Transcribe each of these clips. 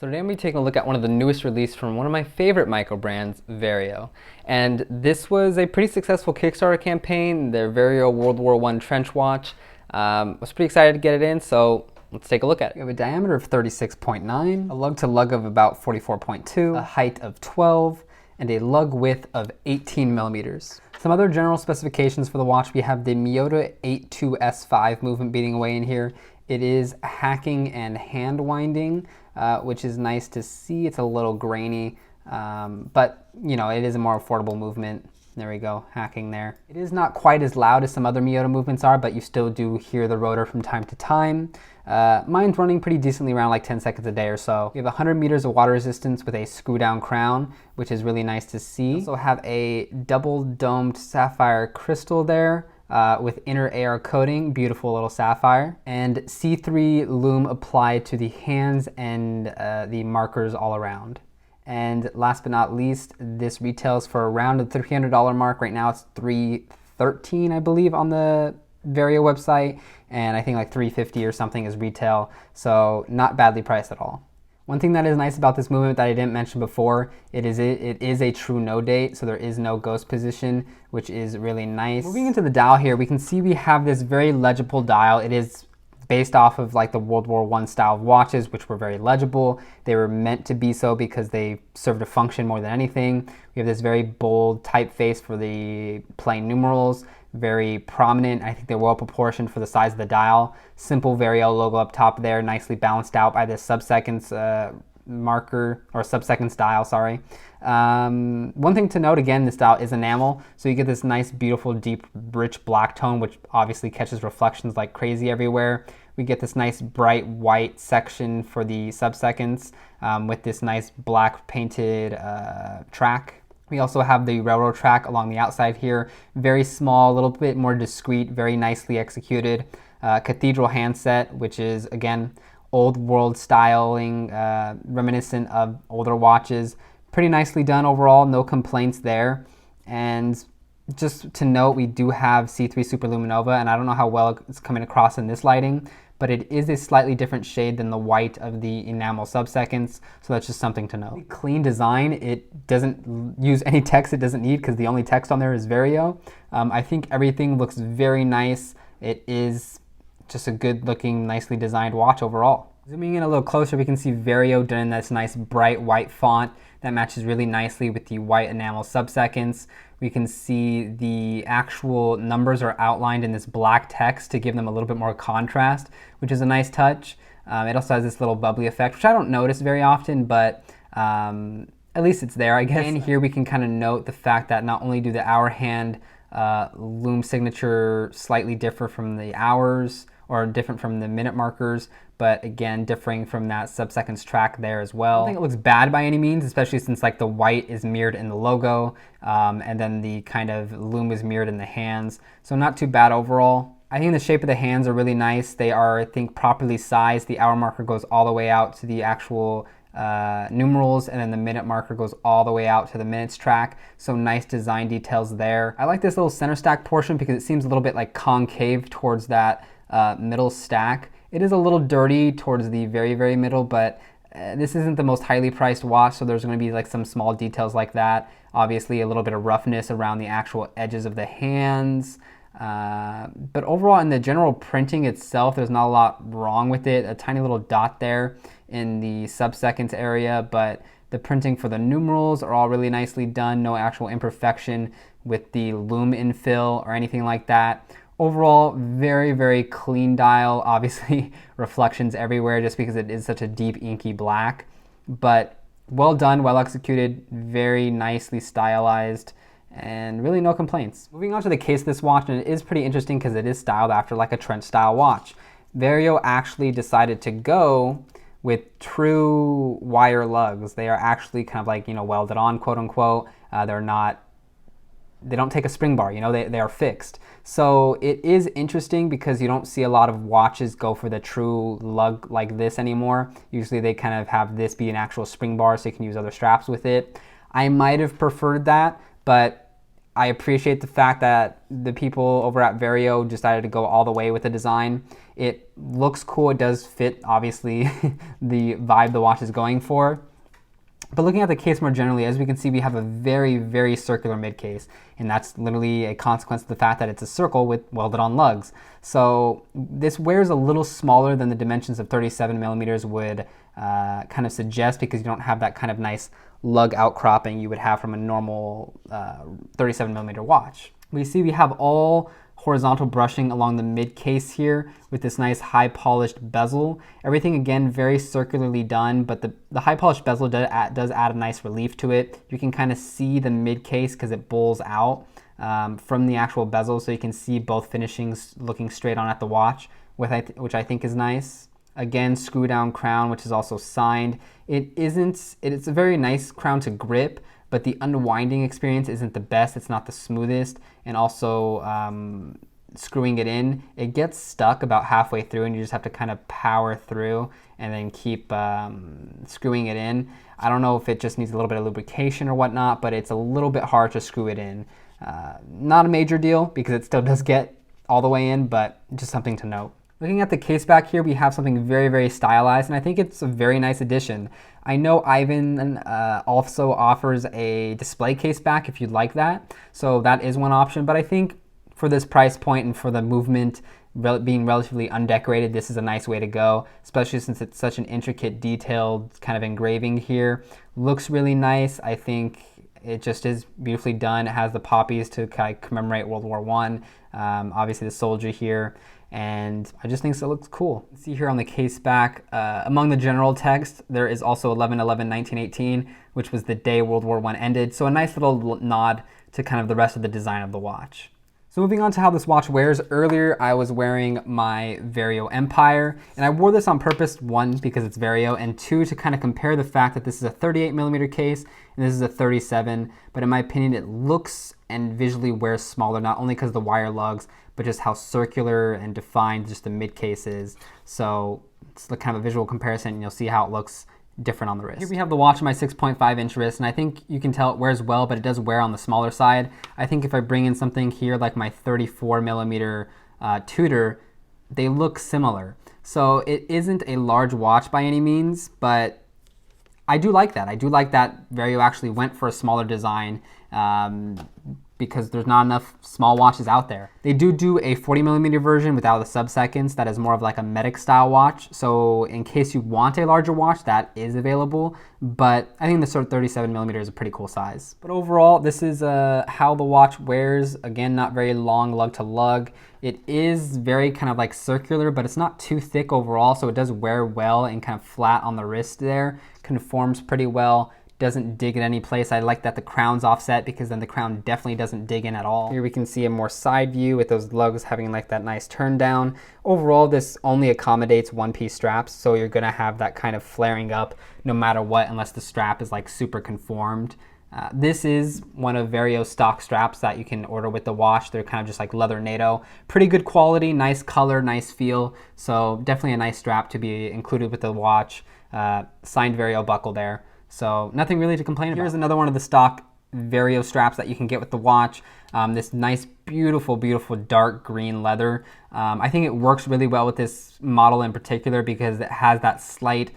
So today I'm going to be taking a look at one of the newest releases from one of my favorite micro brands, Vario. And this was a pretty successful Kickstarter campaign, their Vario World War I trench watch. Was pretty excited to get it in, so let's take a look at it. We have a diameter of 36.9, a lug to lug of about 44.2, a height of 12, and a lug width of 18 millimeters. Some other general specifications for the watch: we have the Miyota 82S5 movement beating away in here. It is hacking and hand winding, which is nice to see. It's a little grainy, but you know, it is a more affordable movement. There we go, hacking there. It is not quite as loud as some other Miyota movements are, but you still do hear the rotor from time to time. Mine's running pretty decently, around like 10 seconds a day or so. We have 100 meters of water resistance with a screw down crown, which is really nice to see. We also have a double domed sapphire crystal there, with inner AR coating, beautiful little sapphire, and C3 Lume applied to the hands and the markers all around. And last but not least, this retails for around the $300 mark. Right now it's $313, I believe, on the Vario website, and I think like $350 or something is retail, so not badly priced at all. One thing that is nice about this movement that I didn't mention before, it is a true no date, so there is no ghost position, which is really nice. Moving into the dial here, we can see we have this very legible dial. It is based off of like the World War I style of watches, which were very legible. They were meant to be so because they served a function more than anything. We have this very bold typeface for the plain numerals, very prominent. I think they're well proportioned for the size of the dial. Simple Vario logo up top there, nicely balanced out by this sub-seconds marker, or sub-seconds dial, sorry. One thing to note, again, this dial is enamel, so you get this nice, beautiful, deep, rich black tone, which obviously catches reflections like crazy everywhere. We get this nice bright white section for the sub-seconds, with this nice black painted track. We also have the railroad track along the outside here, very small, a little bit more discreet, very nicely executed. Cathedral handset, which is, again, old world styling, reminiscent of older watches. Pretty nicely done overall, no complaints there. And just to note, we do have C3 Superluminova, and I don't know how well it's coming across in this lighting, but it is a slightly different shade than the white of the enamel sub-seconds, so that's just something to note. Clean design, it doesn't use any text it doesn't need because the only text on there is Vario. I think everything looks very nice. It is just a good looking, nicely designed watch overall. Zooming in a little closer, we can see Vario done in this nice bright white font that matches really nicely with the white enamel sub-seconds. We can see the actual numbers are outlined in this black text to give them a little bit more contrast, which is a nice touch. It also has this little bubbly effect, which I don't notice very often, but at least it's there, I guess. And here we can kind of note the fact that not only do the hour hand Lume signature slightly differ from the hours, or different from the minute markers, but again, differing from that sub-seconds track there as well. I don't think it looks bad by any means, especially since like the white is mirrored in the logo, and then the kind of Lume is mirrored in the hands. So not too bad overall. I think the shape of the hands are really nice. They are, I think, properly sized. The hour marker goes all the way out to the actual numerals, and then the minute marker goes all the way out to the minutes track. So nice design details there. I like this little center stack portion because it seems a little bit like concave towards that middle stack. It is a little dirty towards the very, very middle, but this isn't the most highly priced watch, so there's going to be like some small details like that. Obviously a little bit of roughness around the actual edges of the hands. But overall, in the general printing itself, there's not a lot wrong with it. A tiny little dot there in the sub-seconds area, but the printing for the numerals are all really nicely done. No actual imperfection with the Lume infill or anything like that. Overall, very, very clean dial. Obviously, reflections everywhere just because it is such a deep, inky black. But well done, well executed, very nicely stylized, and really no complaints. Moving on to the case of this watch, and it is pretty interesting because it is styled after like a trench style watch. Vario actually decided to go with true wire lugs. They are actually kind of like, you know, welded on, quote unquote. They don't take a spring bar, you know, they are fixed. So it is interesting because you don't see a lot of watches go for the true lug like this anymore. Usually they kind of have this be an actual spring bar so you can use other straps with it. I might have preferred that, but I appreciate the fact that the people over at Vario decided to go all the way with the design. It looks cool. It does fit, obviously, the vibe the watch is going for. But looking at the case more generally, as we can see, we have a very, very circular mid case, and that's literally a consequence of the fact that it's a circle with welded on lugs. So this wears a little smaller than the dimensions of 37 millimeters would kind of suggest, because you don't have that kind of nice lug outcropping you would have from a normal 37 millimeter watch. We see we have all horizontal brushing along the mid case here with this nice high polished bezel. Everything again very circularly done, but the high polished bezel does add a nice relief to it. You can kind of see the mid case because it bowls out from the actual bezel, so you can see both finishings looking straight on at the watch, which I think is nice. Again, screw down crown, which is also signed. It's a very nice crown to grip, but the unwinding experience isn't the best. It's not the smoothest. And also screwing it in, it gets stuck about halfway through, and you just have to kind of power through and then keep screwing it in. I don't know if it just needs a little bit of lubrication or whatnot, but it's a little bit hard to screw it in. Not a major deal because it still does get all the way in, but just something to note. Looking at the case back here, we have something very, very stylized, and I think it's a very nice addition. I know Ivan also offers a display case back if you'd like that, so that is one option, but I think for this price point and for the movement being relatively undecorated, this is a nice way to go, especially since it's such an intricate, detailed kind of engraving here. Looks really nice. I think it just is beautifully done. It has the poppies to kind of commemorate World War I, obviously the soldier here, and I just think it looks cool. You see here on the case back, among the general text, there is also 11/11/1918, which was the day World War I ended, so a nice little nod to kind of the rest of the design of the watch. So moving on to how this watch wears, earlier I was wearing my Vario Empire, and I wore this on purpose, one, because it's Vario, and two, to kind of compare the fact that this is a 38 millimeter case and this is a 37, but in my opinion it looks and visually wears smaller, not only because of the wire lugs, but just how circular and defined just the mid case is. So it's the kind of a visual comparison, and you'll see how it looks different on the wrist. Here we have the watch on my 6.5 inch wrist, and I think you can tell it wears well, but it does wear on the smaller side. I think if I bring in something here like my 34 millimeter Tudor, they look similar. So it isn't a large watch by any means, but I do like that. I do like that Vario actually went for a smaller design because there's not enough small watches out there. They do a 40 millimeter version without the sub-seconds that is more of like a medic style watch. So in case you want a larger watch, that is available. But I think the sort of 37 millimeter is a pretty cool size. But overall, this is how the watch wears. Again, not very long lug to lug. It is very kind of like circular, but it's not too thick overall. So it does wear well and kind of flat on the wrist there. Conforms pretty well. Doesn't dig in any place. I like that the crown's offset because then the crown definitely doesn't dig in at all. Here we can see a more side view with those lugs having like that nice turn down. Overall, this only accommodates one-piece straps, so you're gonna have that kind of flaring up no matter what, unless the strap is like super conformed. This is one of Vario's stock straps that you can order with the watch. They're kind of just like leather NATO. Pretty good quality, nice color, nice feel. So definitely a nice strap to be included with the watch. Signed Vario buckle there. So nothing really to complain about. Here's another one of the stock Vario straps that you can get with the watch. This nice, beautiful, beautiful dark green leather. I think it works really well with this model in particular because it has that slight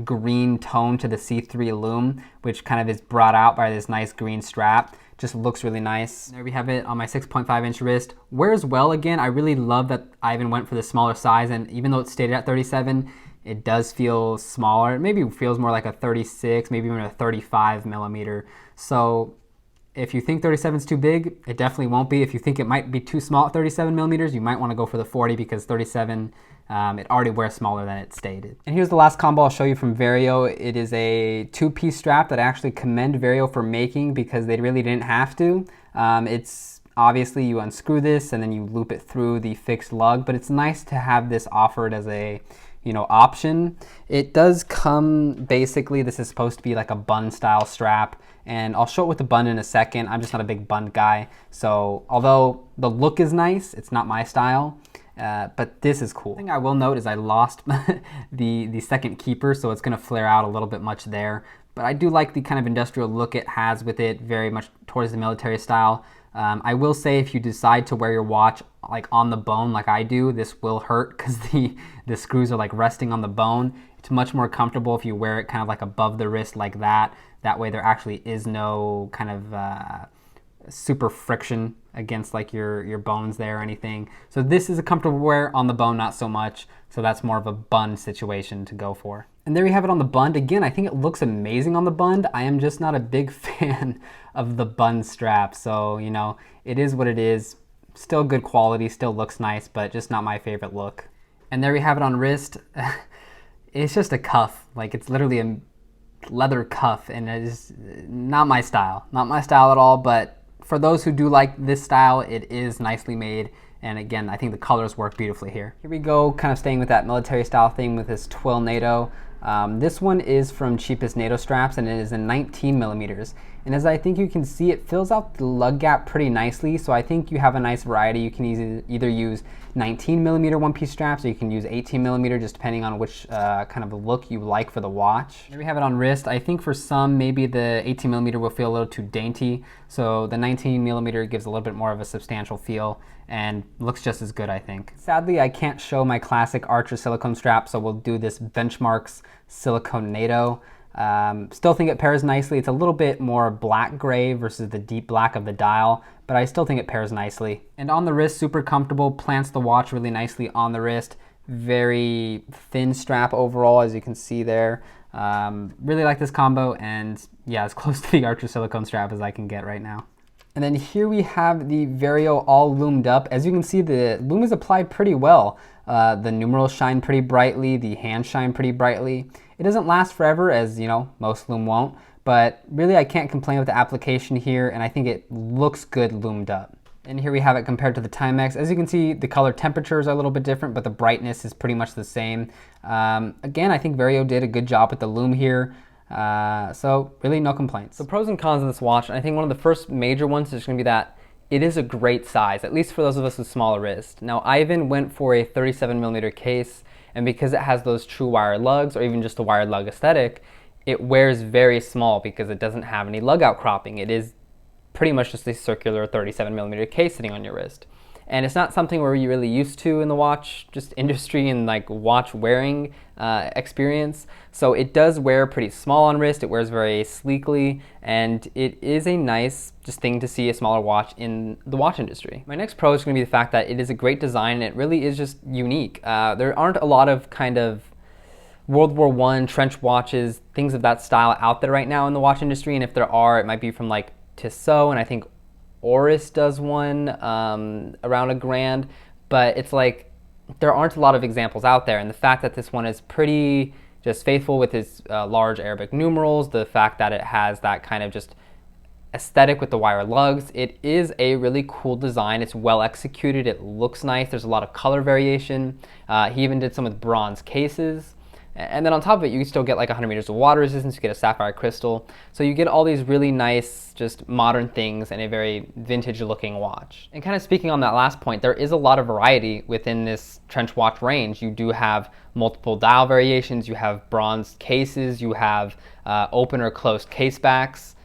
green tone to the C3 Lume, which kind of is brought out by this nice green strap. Just looks really nice. There we have it on my 6.5 inch wrist. Wears well again. I really love that Ivan went for the smaller size, and even though it's stated at 37, it does feel smaller. It maybe feels more like a 36, maybe even a 35 millimeter. So if you think 37 is too big, it definitely won't be. If you think it might be too small at 37 millimeters, you might want to go for the 40 because 37, it already wears smaller than it stated. And here's the last combo I'll show you from Vario. It is a two-piece strap that I actually commend Vario for making because they really didn't have to. It's obviously you unscrew this and then you loop it through the fixed lug, but it's nice to have this offered as a option. It does come, basically, this is supposed to be like a bun style strap, and I'll show it with the bun in a second. I'm just not a big bun guy, so although the look is nice, it's not my style, but this is cool. The thing I will note is I lost the second keeper, so it's gonna flare out a little bit much there, but I do like the kind of industrial look it has with it, very much towards the military style. I will say if you decide to wear your watch like on the bone like I do, this will hurt because the screws are like resting on the bone. It's much more comfortable if you wear it kind of like above the wrist like that. That way there actually is no kind of super friction against like your bones there or anything. So this is a comfortable wear, on the bone not so much. So that's more of a Bund situation to go for. And there you have it on the Bund. Again, I think it looks amazing on the Bund. I am just not a big fan of the Bund strap. So, you know, it is what it is. Still good quality, still looks nice, but just not my favorite look. And there we have it on wrist. It's just a cuff. Like, it's literally a leather cuff, and it is not my style. Not my style at all, but for those who do like this style, it is nicely made. And again, I think the colors work beautifully here. Here we go, kind of staying with that military style theme with this twill NATO. This one is from Cheapest NATO Straps, and it is in 19 millimeters. And as I think you can see, it fills out the lug gap pretty nicely. So I think you have a nice variety. You can either use 19 millimeter one-piece straps, or you can use 18 millimeter, just depending on which kind of look you like for the watch. Here we have it on wrist. I think for some, maybe the 18 millimeter will feel a little too dainty. So the 19 millimeter gives a little bit more of a substantial feel and looks just as good, I think. Sadly, I can't show my classic Archer silicone strap, so we'll do this Benchmark's Silicone NATO. Still think it pairs nicely. It's a little bit more black gray versus the deep black of the dial, but I still think it pairs nicely. And on the wrist, super comfortable, plants the watch really nicely on the wrist. Very thin strap overall, as you can see there. Really like this combo, and yeah, as close to the Archer silicone strap as I can get right now. And then here we have the Vario all loomed up. As you can see, the lume is applied pretty well. The numerals shine pretty brightly, the hands shine pretty brightly. It doesn't last forever, as you know, most lume won't, but really I can't complain with the application here, and I think it looks good loomed up. And here we have it compared to the Timex. As you can see, the color temperatures are a little bit different, but the brightness is pretty much the same. Again, I think Vario did a good job with the lume here. So really no complaints. The pros and cons of this watch, and I think one of the first major ones is going to be that it is a great size, at least for those of us with smaller wrists. Now, Ivan went for a 37 millimeter case, and because it has those true wire lugs, or even just a wired lug aesthetic, it wears very small because it doesn't have any lug outcropping. It is pretty much just a circular 37 millimeter case sitting on your wrist. And it's not something we're really used to in the watch just industry and like watch wearing experience. So it does wear pretty small on wrist. It wears very sleekly, and it is a nice just thing to see a smaller watch in the watch industry. My next pro is going to be the fact that it is a great design, and it really is just unique. There aren't a lot of kind of World War I trench watches, things of that style out there right now in the watch industry, and if there are, it might be from like Tissot, and I think Oris does one around $1,000, but it's like there aren't a lot of examples out there, and the fact that this one is pretty just faithful with its large Arabic numerals, the fact that it has that kind of just aesthetic with the wire lugs, it is a really cool design. It's well executed, it looks nice, there's a lot of color variation. He even did some with bronze cases. And then on top of it, you still get like 100 meters of water resistance, you get a sapphire crystal. So you get all these really nice, just modern things in a very vintage looking watch. And kind of speaking on that last point, there is a lot of variety within this trench watch range. You do have multiple dial variations, you have bronze cases, you have open or closed case backs.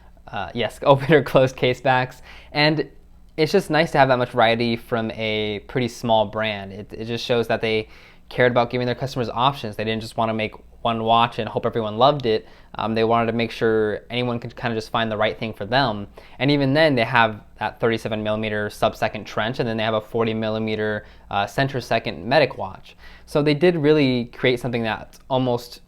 Yes, open or closed case backs. And it's just nice to have that much variety from a pretty small brand. It just shows that they cared about giving their customers options. They didn't just want to make one watch and hope everyone loved it. They wanted to make sure anyone could kind of just find the right thing for them. And even then, they have that 37 millimeter sub-second trench, and then they have a 40 millimeter center second medic watch. So they did really create something that's almost,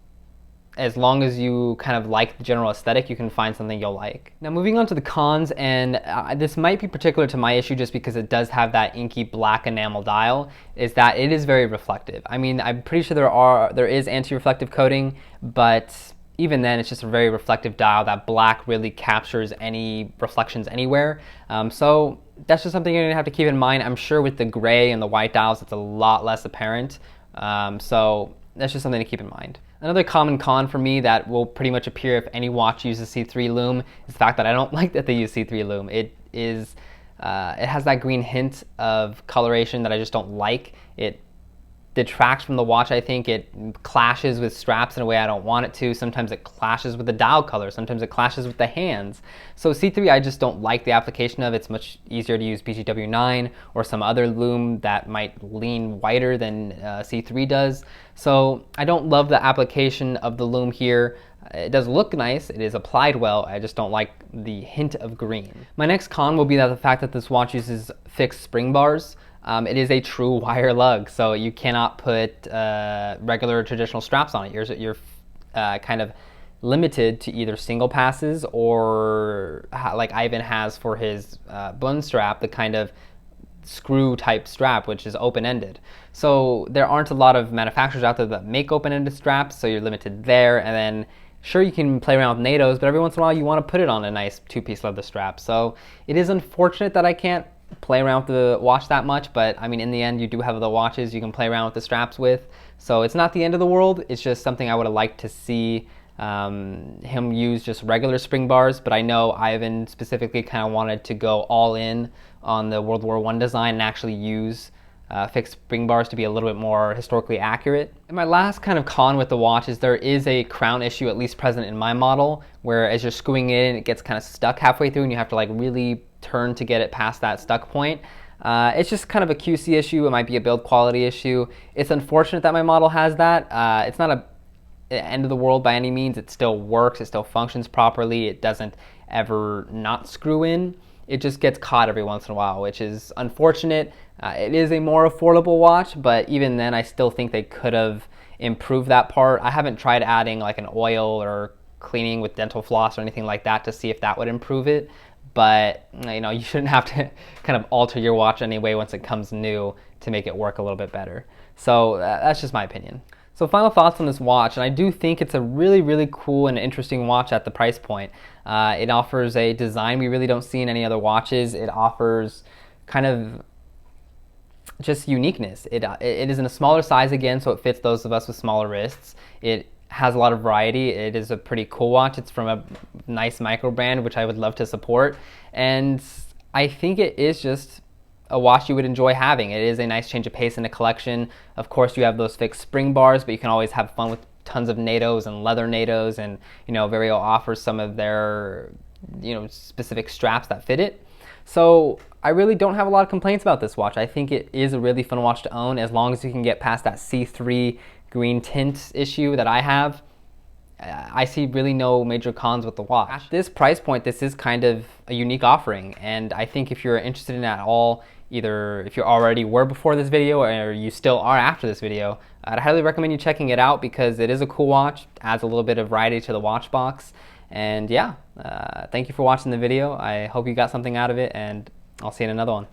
as long as you kind of like the general aesthetic, you can find something you'll like. Now moving on to the cons, and this might be particular to my issue just because it does have that inky black enamel dial, is that it is very reflective. I mean, I'm pretty sure there is anti-reflective coating, but even then it's just a very reflective dial. That black really captures any reflections anywhere. So that's just something you're gonna have to keep in mind. I'm sure with the gray and the white dials, it's a lot less apparent. So that's just something to keep in mind. Another common con for me that will pretty much appear if any watch uses C3 lume is the fact that I don't like that they use C3 lume. It has that green hint of coloration that I just don't like. It detracts from the watch. I think it clashes with straps in a way I don't want it to. Sometimes it clashes with the dial color. Sometimes it clashes with the hands. So C3 I just don't like the application of. It's much easier to use BGW9 or some other Lume that might lean whiter than C3 does. So I don't love the application of the Lume here. It does look nice, it is applied well, I just don't like the hint of green. My next con will be that the fact that this watch uses fixed spring bars. It is a true wire lug, so you cannot put regular traditional straps on it. You're kind of limited to either single passes or like Ivan has for his Bund strap, the kind of screw type strap, which is open-ended. So there aren't a lot of manufacturers out there that make open-ended straps, so you're limited there. And then sure, you can play around with NATOs, but every once in a while you want to put it on a nice two-piece leather strap. So it is unfortunate that I can't play around with the watch that much, but I mean, in the end, you do have the watches you can play around with the straps with. So it's not the end of the world. It's just something I would have liked to see him use just regular spring bars, but I know Ivan specifically kind of wanted to go all in on the World War I design and actually use fixed spring bars to be a little bit more historically accurate. And my last kind of con with the watch is there is a crown issue, at least present in my model, where as you're screwing it in, it gets kind of stuck halfway through and you have to like really turn to get it past that stuck point. It's just kind of a QC issue. It might be a build quality issue. It's unfortunate that my model has that. It's not a end of the world by any means. It still works. It still functions properly. It doesn't ever not screw in. It just gets caught every once in a while, which is unfortunate. It is a more affordable watch, but even then I still think they could have improved that part. I haven't tried adding like an oil or cleaning with dental floss or anything like that to see if that would improve it. But you know, you shouldn't have to kind of alter your watch anyway once it comes new to make it work a little bit better. So that's just my opinion. So final thoughts on this watch, and I do think it's a really, really cool and interesting watch at the price point. It offers a design we really don't see in any other watches. It offers kind of just uniqueness. It is in a smaller size again, so it fits those of us with smaller wrists. It has a lot of variety. It is a pretty cool watch. It's from a nice micro brand, which I would love to support. And I think it is just a watch you would enjoy having. It is a nice change of pace in a collection. Of course, you have those fixed spring bars, but you can always have fun with tons of NATOs and leather NATOs, and you know, Vario offers some of their specific straps that fit it. So I really don't have a lot of complaints about this watch. I think it is a really fun watch to own as long as you can get past that C3 green tint issue that I have. I see really no major cons with the watch. At this price point, this is kind of a unique offering, and I think if you're interested in it at all, either if you already were before this video or you still are after this video, I'd highly recommend you checking it out because it is a cool watch, adds a little bit of variety to the watch box. And yeah, thank you for watching the video. I hope you got something out of it, and I'll see you in another one.